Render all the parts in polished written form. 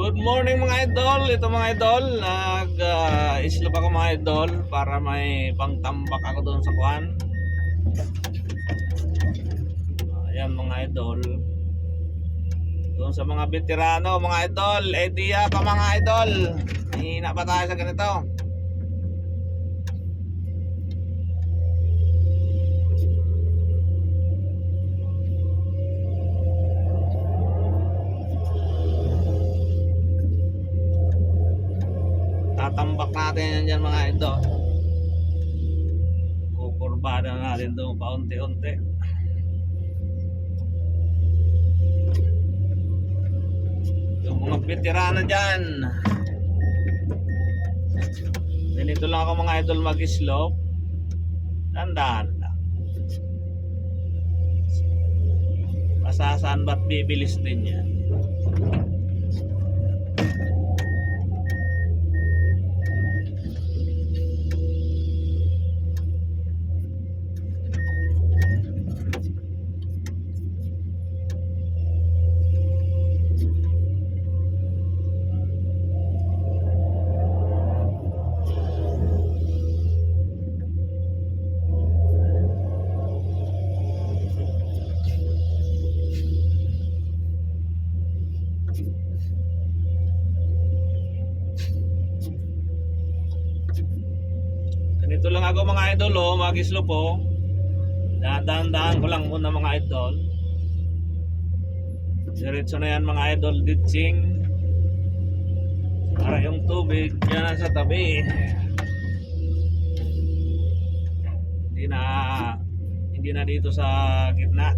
Good morning mga idol. Ito mga idol, islop ako mga idol para may pangtambak ako doon sa kwan. Ayan mga idol. Doon sa mga veterano mga idol, idea pa mga idol. Hihina pa tayo sa ganito. Tatambak natin yan dyan mga idol. Kukurbada natin doon paunti-unti. Yung mga veterano dyan, ganito lang ako mga idol mag-slope. Tandaan lang, masasaan ba't bibilis din yan. Ganito lang ako mga idol, mag-slope po. Dahan-dahan ko lang muna mga idol. Diretso na yan mga idol, ditching. Para yung tubig yan sa tabi. Hindi na dito sa gitna.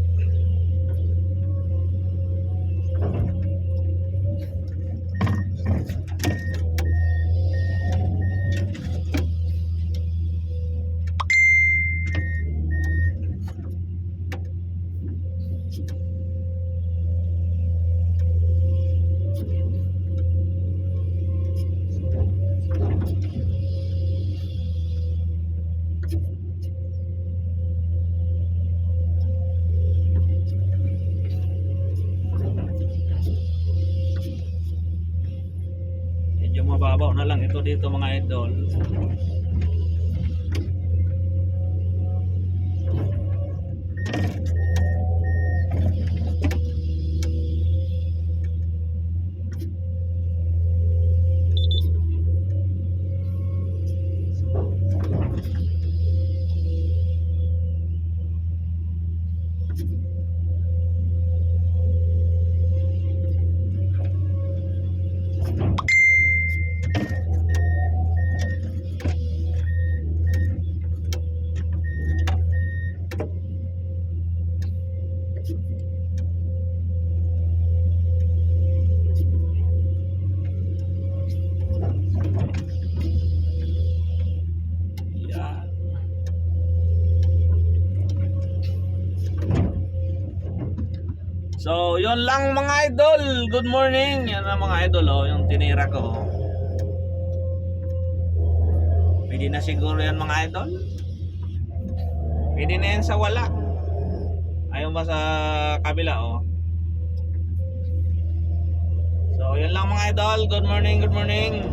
Medyo mababaw na lang ito dito mga idol. So, yun lang mga idol. Good morning. Yan ang mga idol, yung tinira ko. Pwede na siguro yan mga idol. Pwede na yan sa wala. Ayaw ba sa kabila, So, yun lang mga idol. Good morning, good morning.